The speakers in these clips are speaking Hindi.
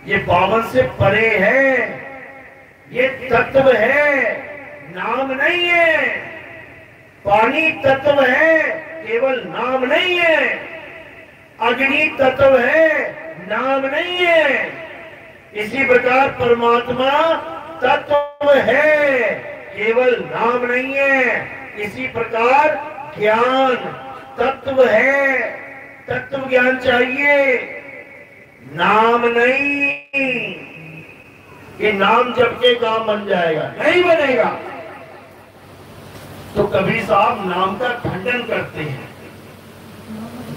ये 52 से परे है, ये तत्व है, नाम नहीं है। पानी तत्व है, केवल नाम नहीं है। अग्नि तत्व है, नाम नहीं है। इसी प्रकार परमात्मा तत्व है, केवल नाम नहीं है। इसी प्रकार ज्ञान तत्व है, तत्व ज्ञान चाहिए, नाम नहीं। कि नाम जप के काम बन जाएगा, नहीं बनेगा। तो कबीर साहब नाम का खंडन करते हैं,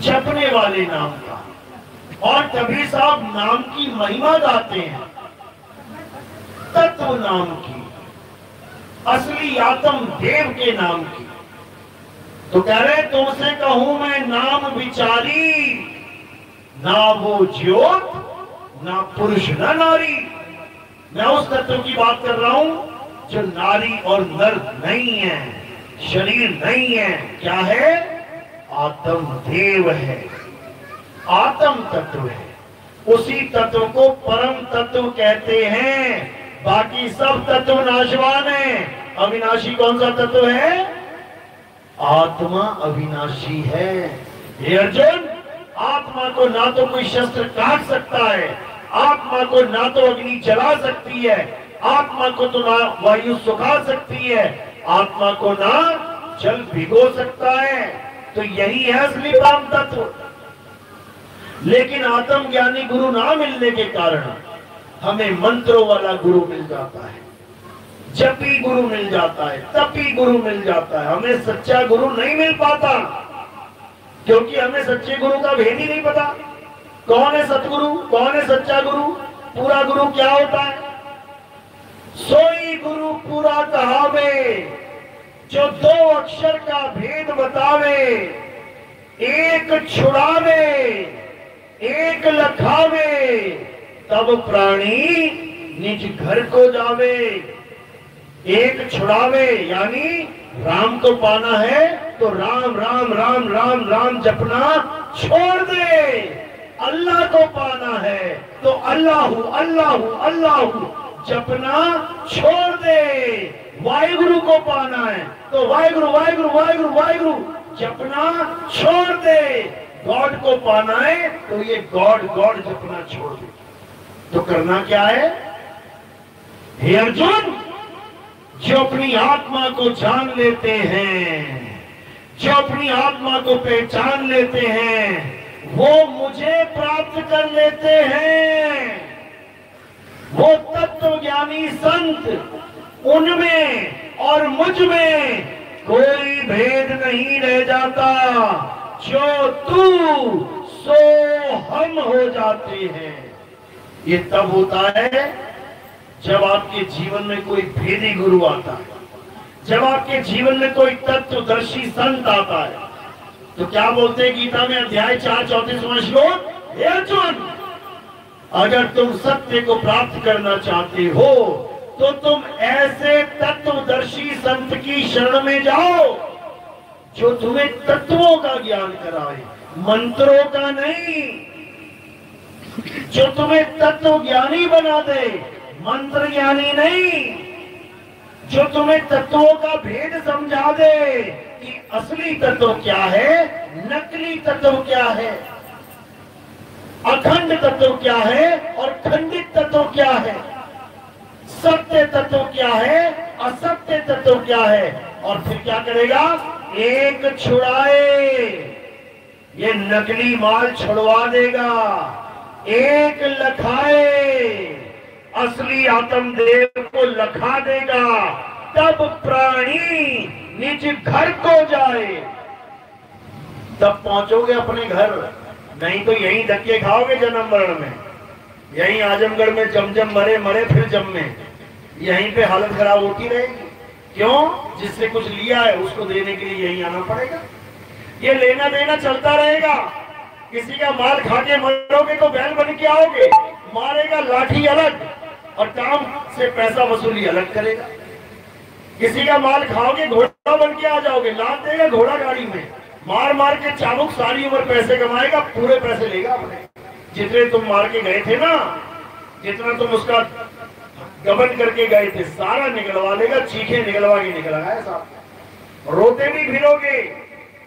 जपने वाले नाम का। और कबीर साहब नाम की महिमा गाते हैं, तत्व नाम की, असली आत्म देव के नाम की। तो कह रहे तुमसे कहूं मैं नाम विचारी, ना वो ज्योत ना पुरुष ना नारी। मैं उस तत्व की बात कर रहा हूं जो नारी और नर नहीं है, शरीर नहीं है। क्या है? आत्म देव है, आत्म तत्व है। उसी तत्व को परम तत्व कहते हैं। बाकी सब तत्व नाशवान है। अविनाशी कौन सा तत्व है? आत्मा अविनाशी है। हे अर्जुन, आत्मा को ना तो कोई शस्त्र काट सकता है, आत्मा को ना तो अग्नि जला सकती है, आत्मा को तो ना वायु सुखा सकती है, आत्मा को ना जल भिगो सकता है। तो यही है असली परम तत्व। लेकिन आत्म ज्ञानी गुरु ना मिलने के कारण हमें मंत्रों वाला गुरु मिल जाता है, जपी गुरु मिल जाता है, तपी गुरु मिल जाता है। हमें सच्चा गुरु नहीं मिल पाता, क्योंकि हमें सच्चे गुरु का भेद ही नहीं पता। कौन है सतगुरु, कौन है सच्चा गुरु, पूरा गुरु क्या होता है? सोई गुरु पूरा कहावे, जो 2 अक्षर का भेद बतावे। एक छुड़ावे, एक लखावे, तब प्राणी निज घर को जावे। एक छुड़ावे यानी राम को पाना है तो राम राम राम राम राम जपना छोड़ दे। अल्लाह को पाना है तो अल्लाहु अल्लाहु अल्लाहु जपना छोड़ दे। वाहिगुरु को पाना है तो वाहिगुरु वाहिगुरु वाहिगुरु वाहिगुरु जपना छोड़ दे। गॉड को पाना है तो ये गॉड गॉड जपना छोड़ दे। तो करना क्या है? हे अर्जुन, जो अपनी आत्मा को जान लेते हैं, जो अपनी आत्मा को पहचान लेते हैं, वो मुझे प्राप्त कर लेते हैं। वो तत्व ज्ञानी संत, उनमें और मुझ में कोई भेद नहीं रह जाता। जो तू सो हम हो जाते हैं। ये तब होता है जब आपके जीवन में कोई भेदी गुरु आता है, जब आपके जीवन में कोई तत्वदर्शी संत आता है। तो क्या बोलते हैं गीता में अध्याय 4 34वां श्लोक? हे अर्जुन, अगर तुम सत्य को प्राप्त करना चाहते हो तो तुम ऐसे तत्वदर्शी संत की शरण में जाओ जो तुम्हें तत्वों का ज्ञान कराए, मंत्रों का नहीं। जो तुम्हें तत्व ज्ञानी बना दे, मंत्र ज्ञानी नहीं। जो तुम्हें तत्वों का भेद समझा दे कि असली तत्व क्या है, नकली तत्व क्या है, अखंड तत्व क्या है और खंडित तत्व क्या है, सत्य तत्व क्या है, असत्य तत्व क्या है। और फिर क्या करेगा? एक छुड़ाए, ये नकली माल छुड़वा देगा। एक लखाए, असली आत्म देव को लखा देगा। तब प्राणी निज घर को जाए। तब पहुंचोगे अपने घर, नहीं तो यहीं धक्के खाओगे जन्म मरण में। यहीं आजमगढ़ में जमजम मरे मरे फिर जम्मे, यहीं पे हालत खराब होती रहेगी। क्यों? जिससे कुछ लिया है उसको देने के लिए यहीं आना पड़ेगा। ये लेना देना चलता रहेगा। किसी का माल खा के मरोगे तो बैल बन के आओगे, मारेगा लाठी अलग और काम से पैसा वसूली अलग करेगा। किसी का माल खाओगे घोड़ा बन के आ जाओगे, लाद देगा घोड़ा गाड़ी में, मार मार के चाबुक, सारी उम्र पैसे कमाएगा, पूरे पैसे लेगा अपने। जितने तुम मार के गए थे ना, जितना तुम उसका गबन करके गए थे सारा निकलवा लेगा, चीखे निकलवा के निकल आया साहब। रोते भी फिरोगे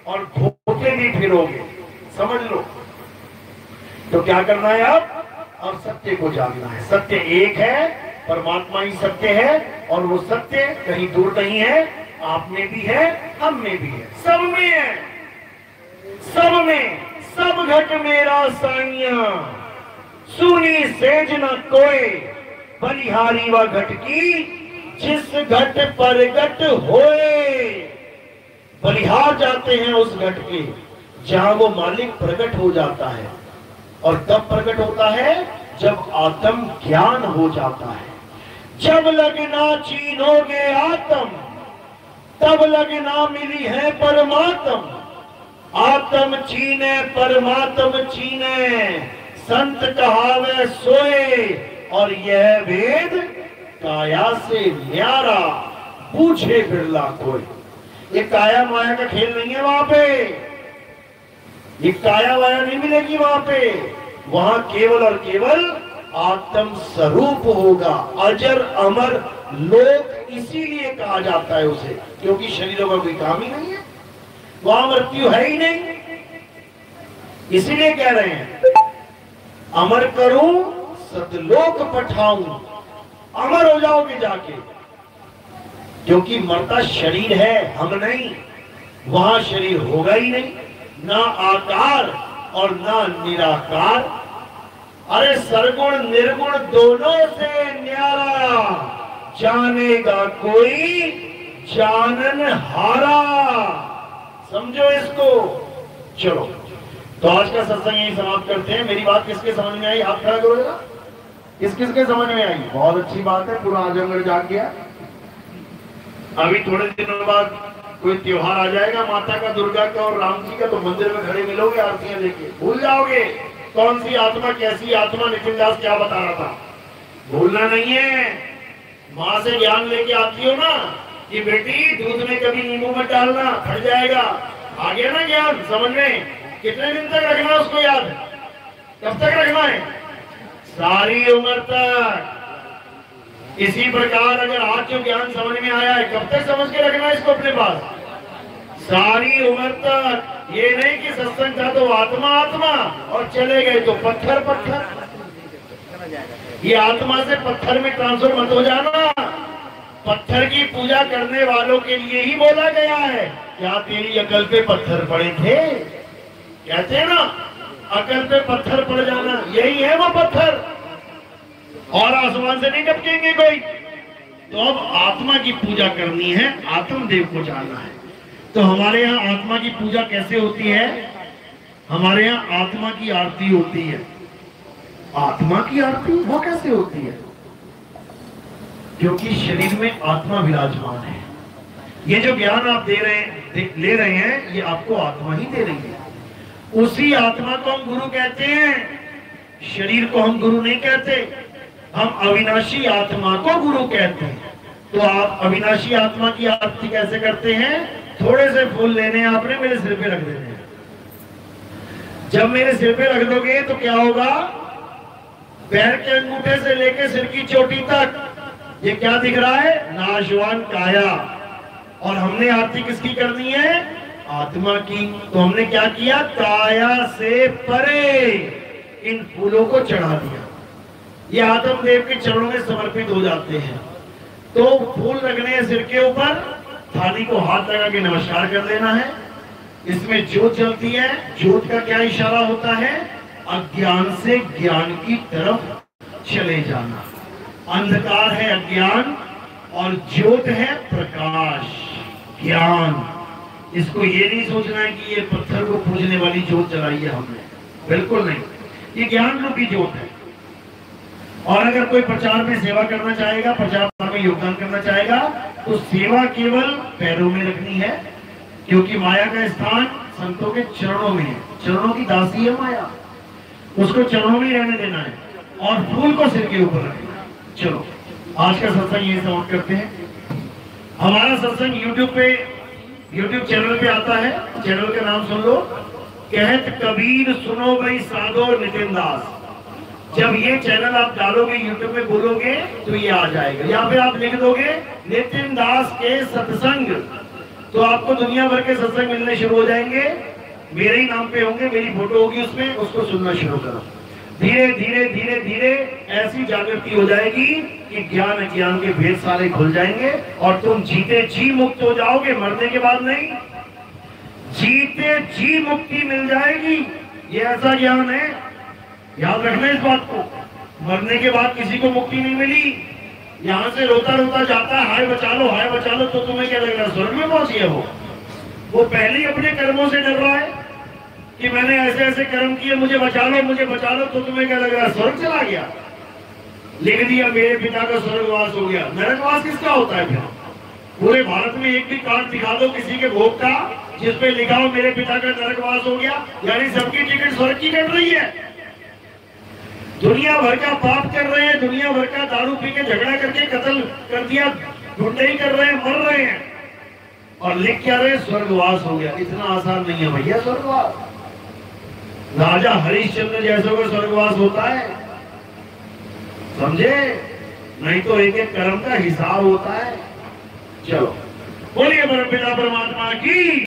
और धोते भी फिरोगे, समझ लो। तो क्या करना है अब सत्य को जानना है। सत्य एक है, परमात्मा ही सत्य है, और वो सत्य कहीं दूर नहीं है, आप में भी है, हम में भी है, सब में है, सब में। सब घट मेरा साइया, सुनी सेज न कोई, बलिहारी व घट की, जिस घट पर घट होए। बलिहार जाते हैं उस घट के जहां वो मालिक प्रकट हो जाता है। और तब प्रकट होता है जब आत्म ज्ञान हो जाता है। जब लगना चीनोगे आत्म, तब लगना मिली है परमात्म। आत्म चीने परमात्म चीने, संत कहावे सोए, और यह वेद काया से न्यारा, पूछे बिरला कोई। ये काया माया का खेल नहीं है वहां पे, ये काया वाया नहीं मिलेगी वहां पे। वहां केवल और केवल आत्म स्वरूप होगा। अजर अमर लोक इसीलिए कहा जाता है उसे, क्योंकि शरीरों का कोई काम ही नहीं है, वहां मृत्यु है ही नहीं। इसीलिए कह रहे हैं अमर करूं सतलोक पठाऊं, अमर हो जाओगे जाके। क्योंकि मरता शरीर है, हम नहीं। वहां शरीर होगा ही नहीं, ना आकार और ना निराकार। अरे सरगुण निर्गुण दोनों से न्यारा, जानेगा कोई जानन हारा। समझो इसको। चलो तो आज का सत्संग यही समाप्त करते हैं। मेरी बात किसके समझ में आई? हाथ खड़ा करो जरा। किस किस के समझ में आई? बहुत अच्छी बात है, पूरा आजमगढ़ जाग गया। अभी थोड़े दिनों बाद कोई त्योहार आ जाएगा माता का, दुर्गा का और राम जी का, तो मंदिर में खड़े मिलोगे आरतियां लेके, भूल जाओगे कौन सी आत्मा कैसी आत्मा। निखिल दास क्या बता रहा था, भूलना नहीं है। माँ से ज्ञान लेके आती हो ना कि बेटी दूध में कभी नींबू मत डालना, फट जाएगा। आ गया ना ज्ञान समझ में? कितने दिन तक रखना उसको याद? कब तक रखना है? सारी उम्र तक। इसी प्रकार अगर आज जो ज्ञान समझ में आया है, कब तक समझ के रखना है इसको अपने पास? सारी उम्र तक। ये नहीं कि सत्संग था तो आत्मा आत्मा और चले गए तो पत्थर पत्थर। ये आत्मा से पत्थर में ट्रांसफर मत हो जाना। पत्थर की पूजा करने वालों के लिए ही बोला गया है। क्या तेरी अकल पे पत्थर पड़े थे? कहते हैं ना, अकल पे पत्थर पड़ जाना, यही है वो पत्थर। और आसमान से नहीं टपकेंगे कोई। तो अब आत्मा की पूजा करनी है, आत्मदेव को जानना है। तो हमारे यहाँ आत्मा की पूजा कैसे होती है? हमारे यहाँ आत्मा की आरती होती है। आत्मा की आरती वो कैसे होती है? क्योंकि शरीर में आत्मा विराजमान है। ये जो ज्ञान आप ले रहे हैं, ये आपको आत्मा ही दे रही है। उसी आत्मा को हम गुरु कहते हैं, शरीर को हम गुरु नहीं कहते। हम अविनाशी आत्मा को गुरु कहते हैं। तो आप अविनाशी आत्मा की आरती कैसे करते हैं? थोड़े से फूल लेने हैं आपने, मेरे सिर पे रख देने हैं। जब मेरे सिर पे रख दोगे तो क्या होगा? पैर के अंगूठे से लेकर सिर की चोटी तक ये क्या दिख रहा है? नाशवान काया। और हमने आरती किसकी करनी है? आत्मा की। तो हमने क्या किया? काया से परे इन फूलों को चढ़ा दिया। ये आत्मदेव के चरणों में समर्पित हो जाते हैं। तो फूल रखने हैं सिर के ऊपर, थाली को हाथ लगा के नमस्कार कर देना है। इसमें ज्योत जलती है। ज्योत का क्या इशारा होता है? अज्ञान से ज्ञान की तरफ चले जाना। अंधकार है अज्ञान और ज्योत है प्रकाश, ज्ञान। इसको ये नहीं सोचना है कि ये पत्थर को पूजने वाली ज्योत जलाई है हमने, बिल्कुल नहीं। ये ज्ञान रूपी ज्योत है। और अगर कोई प्रचार में सेवा करना चाहेगा, प्रचार में योगदान करना चाहेगा, तो सेवा केवल पैरों में रखनी है, क्योंकि माया का स्थान संतों के चरणों में है। चरणों की दासी है माया, उसको चरणों में रहने देना है और फूल को सिर के ऊपर रखना है। चलो आज का सत्संग यही समाप्त करते हैं। हमारा सत्संग यूट्यूब चैनल पे आता है। चैनल का नाम सुन लो, कहत कबीर सुनो भाई साधो नितिन दास। जब ये चैनल आप डालोगे यूट्यूब में बोलोगे तो ये आ जाएगा। या फिर आप लिख दोगे नितिन दास के सत्संग, तो आपको दुनिया भर के सत्संग मिलने शुरू हो जाएंगे। मेरे ही नाम पे होंगे, मेरी फोटो होगी उसमें, उसको सुनना शुरू करो। धीरे धीरे धीरे धीरे ऐसी जागृति हो जाएगी कि ज्ञान ज्ञान के भेद सारे खुल जाएंगे और तुम जीते जी मुक्त हो जाओगे। मरने के बाद नहीं, जीते जी मुक्ति मिल जाएगी। ये ऐसा ज्ञान है, याद रखना इस बात को। मरने के बाद किसी को मुक्ति नहीं मिली। यहाँ से रोता रोता जाता है, हाय बचा लो हाय बचा लो, तो तुम्हें क्या लग रहा है स्वर्ग में पहुंच गया? वो पहले ही अपने कर्मों से डर रहा है कि मैंने ऐसे ऐसे कर्म किए, मुझे बचा लो मुझे बचा लो, तो तुम्हें क्या लग रहा है स्वर्ग चला गया? लिख दिया मेरे पिता का स्वर्गवास हो गया। नरकवास किसका होता है? फिर पूरे भारत में एक भी कार्ड दिखा दो किसी के भोग का जिसपे लिखा हो मेरे पिता का नरकवास हो गया, यानी सबकी टिकट स्वर्ग की कट रही है। दुनिया भर का पाप कर रहे हैं, दुनिया भर का दारू पी के झगड़ा करके कत्ल कर दिया, गुंडई कर रहे हैं, मर रहे हैं, और लिख क्या रहे? स्वर्गवास हो गया। इतना आसान नहीं है भैया स्वर्गवास। राजा हरिश्चंद्र जैसों का स्वर्गवास होता है, समझे? नहीं तो एक एक कर्म का हिसाब होता है। चलो बोलिए परमपिता परमात्मा की।